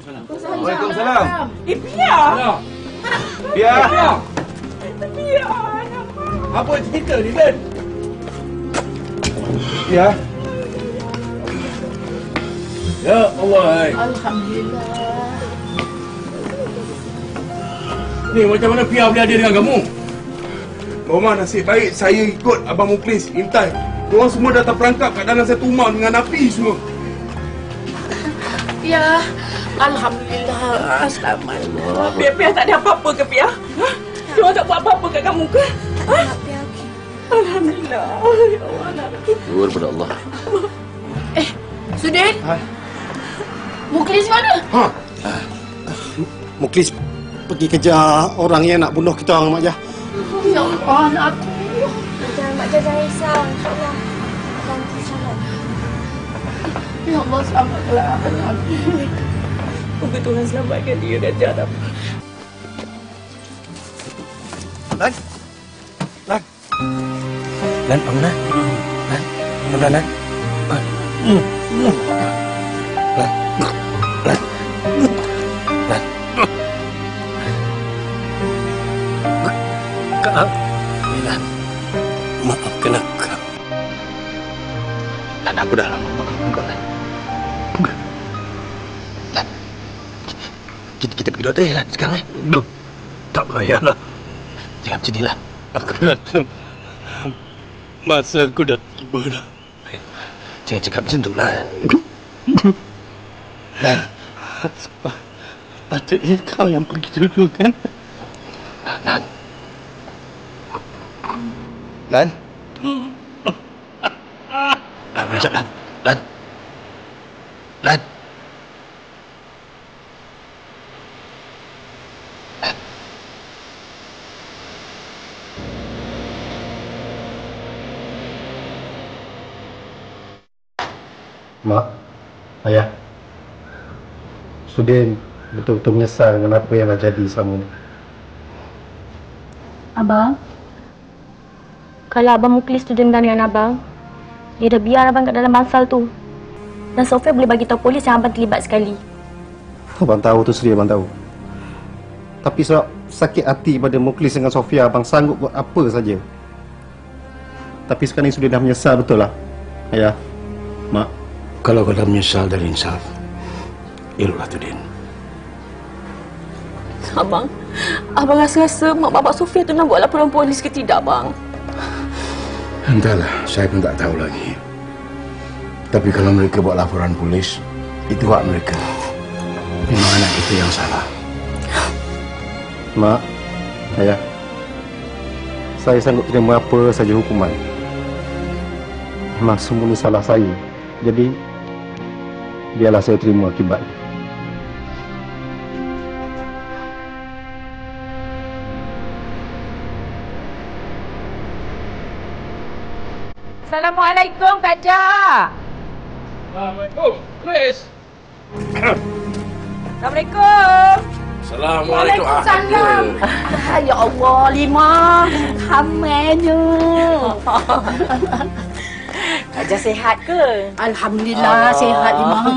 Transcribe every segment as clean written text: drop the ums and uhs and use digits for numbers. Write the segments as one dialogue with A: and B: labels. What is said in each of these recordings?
A: Waalaikumsalam.
B: Pia!
A: Pia!
B: Pia!
A: Apa cerita ni, Ben? Pia? Ya Allah.
B: Alhamdulillah.
A: Ni macam mana Pia boleh ada dengan kamu? Omar, nasib baik saya ikut Abang Muklis, Intan. Diorang semua dah terperangkap kat dalam satu rumah dengan api semua.
B: Pia, Alhamdulillah. Selamat. Pia tak ada apa-apa ke, Pia? Diorang tak buat apa-apa kat kamu ke? Alhamdulillah. Ya Allah.
C: Syukur pada Allah.
B: Sudin? Muklis mana?
D: Muklis pergi kejar orang yang nak bunuh kita orang, Mak Jah.
B: Ya Allah, anakku.
E: Mak jangan risau, insyaAllah. Abang selamat.
B: Ya Allah, selamatlah anakku. Semoga Tuhan selamatkan dia dan Jarab.
D: Lan? Lan? Lan, bangun Lan. Lan? Bangun Lan. Lan? Lan? Lan? Lan? Kak. Lan. Maafkan aku, Kak. Lan, aku dah lama maafkan Lan. Lan. Kita pergi doktor ya, Lan, sekarang eh? Belum. Tak payahlah. Jangan macam ni lah. Aku rasa masa aku dah tiba dah. Jangan cakap macam tu lah. Lan. Patutnya kau yang pergi dulu kan? Lan. Lan. Lan, macam Lan. Lan. Lan. Mak, Ayah, Sudin betul-betul menyesal dengan apa yang dah jadi selama ini.
E: Abang, kalau Abang Muklis tu dendam dengan Abang, dia dah biar Abang kat dalam bangsal tu. Dan Sofia boleh bagi tahu polis yang Abang terlibat sekali.
D: Abang tahu tu, Sri, Abang tahu. Tapi sebab sakit hati pada Muklis dengan Sofia, Abang sanggup buat apa saja. Tapi sekarang ni Sudin dah menyesal, betul lah, Ayah, Mak. Kalau kau dah menyesal dari insaf, eloklah tu, Din.
B: Abang rasa-rasa mak bapak Sofia tu nak buat laporan polis ke tidak, Abang?
F: Entahlah, saya pun tak tahu lagi. Tapi kalau mereka buat laporan polis, itu hak mereka. Memang anak kita yang salah.
D: Mak, Ayah, saya sanggup terima apa saja hukuman. Memang semua ni salah saya. Jadi, biarlah saya terima akibatnya.
B: Assalamualaikum, Kak Jah.
A: Assalamualaikum, Chris.
B: Assalamualaikum.
A: Assalamualaikum.
B: Waalaikumsalam. Ya Allah, Lima. Kamarnya. Kak Jah sihat ke? Alhamdulillah, sihat, Lima.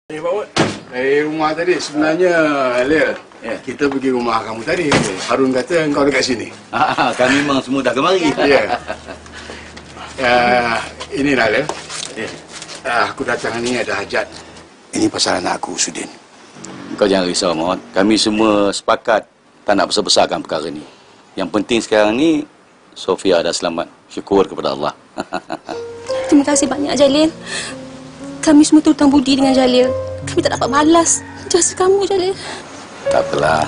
A: Pak Wan.
F: Rumah tadi sebenarnya, Lil. Kita pergi rumah kamu tadi. Harun kata kau dekat sini.
C: Kami memang semua dah kemari.
F: Ya. Inilah, Lil. Aku datang ni ada hajat. Ini pasal anak aku, Sudin.
C: Kau jangan risau, Mohon. Kami semua sepakat tak nak besar-besarkan perkara ni. Yang penting sekarang ni, Sofia dah selamat. Syukur kepada Allah.
E: Terima kasih banyak, Jalil. Kami semua terhutang budi dengan Jalil. Kami tak dapat balas jasa kamu, Jalil.
C: Tak apalah.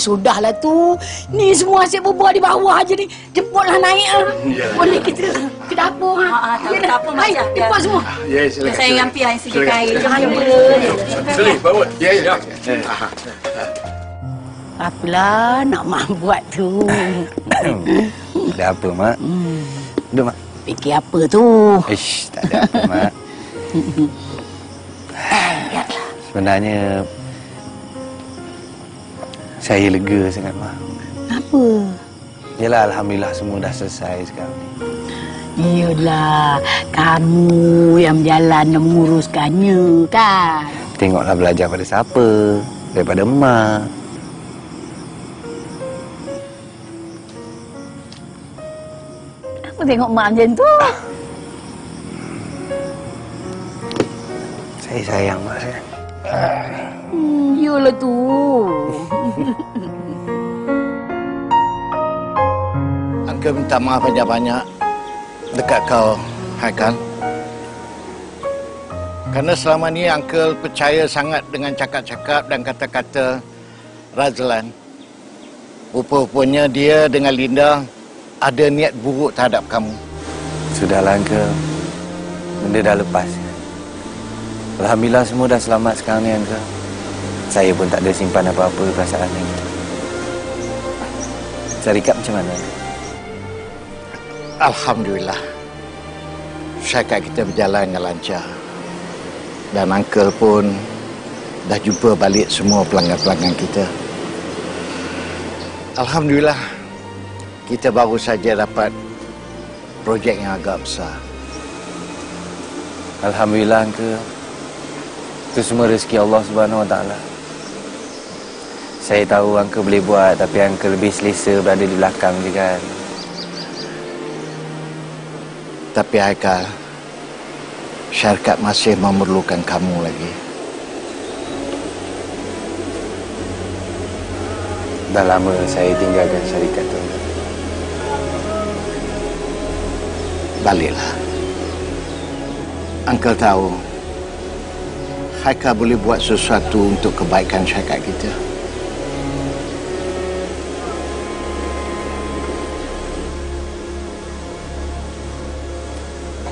B: Sudahlah tu. Ni semua hasil berbuah di bawah aja ni. Cepatlah naik ah. Boleh kita ke dapur ha.
G: Tak apa, Mak.
B: Hai, cepat semua.
F: Ya, silakan.
G: Saya dengan Pia yang sediakan air. Jangan
A: Sekali, Pak Wan.
F: Ya.
B: Apalah nak Mak buat tu.
H: Ada apa, Mak? Duduk, Mak.
B: Fikir apa tu?
H: Ish, tak ada apa, Mak. Sebenarnya saya lega sangat, Mak.
B: Apa?
H: Yalah, Alhamdulillah semua dah selesai sekarang ni.
B: Iyalah, kamu yang berjalan dan menguruskannya, kan?
H: Tengoklah belajar pada siapa? Daripada Mak.
B: Apa tengok Mak macam tu?
H: Saya sayang, Mak, saya.
B: Iyalah tu.
I: Uncle minta maaf banyak-banyak dekat kau, Haikal. Kerana selama ni Uncle percaya sangat dengan cakap-cakap dan kata-kata Razlan. Rupa-rupanya dia dengan Linda ada niat buruk terhadap kamu.
H: Sudahlah, Uncle. Benda dah lepas. Alhamdulillah semua dah selamat sekarang ni, Uncle. Saya pun tak ada simpan apa-apa perasaan ni. Syarikat macam mana?
I: Alhamdulillah. Syarikat kita berjalan dengan lancar. Dan Uncle pun dah jumpa balik semua pelanggan-pelanggan kita. Alhamdulillah. Kita baru saja dapat projek yang agak besar.
H: Alhamdulillah, Uncle. Itu semua rezeki Allah Subhanahu Wa Taala. Saya tahu Uncle boleh buat, tapi Uncle lebih selesa berada di belakang je, kan?
I: Tapi Haikal, syarikat masih memerlukan kamu lagi.
H: Dah lama saya tinggalkan syarikat tu.
I: Baliklah. Uncle tahu Haikal boleh buat sesuatu untuk kebaikan syarikat kita.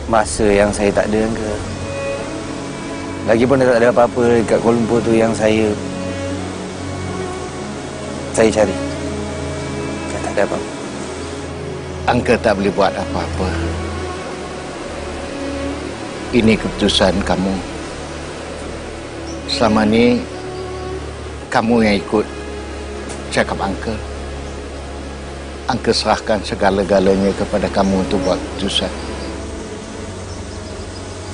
H: Masa yang saya tak ada, Uncle. Lagipun dah tak ada apa-apa dekat Kuala Lumpur tu yang saya cari. Saya tak ada apa-apa.
I: Uncle tak boleh buat apa-apa. Ini keputusan kamu. Selama ni, kamu yang ikut cakap Uncle. Uncle serahkan segala-galanya kepada kamu untuk buat keputusan.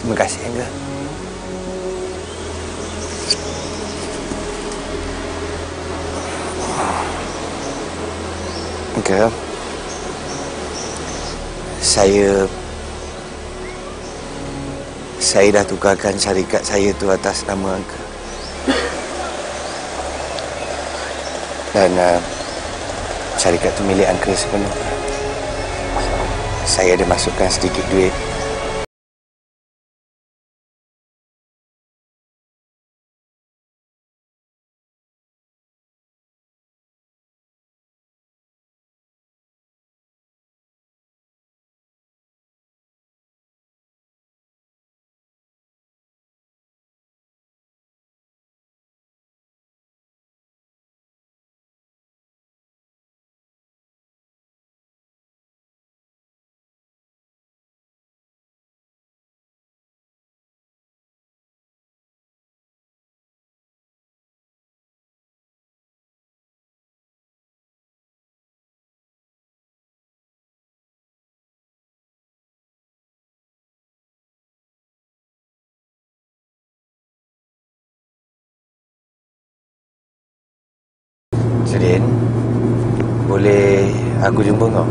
H: Terima kasih, Uncle. Uncle, saya dah tukarkan syarikat saya tu atas nama Uncle. Dan syarikat tu milik Uncle sepenuhnya. Saya ada masukkan sedikit duit Sedin, boleh aku jumpa kau?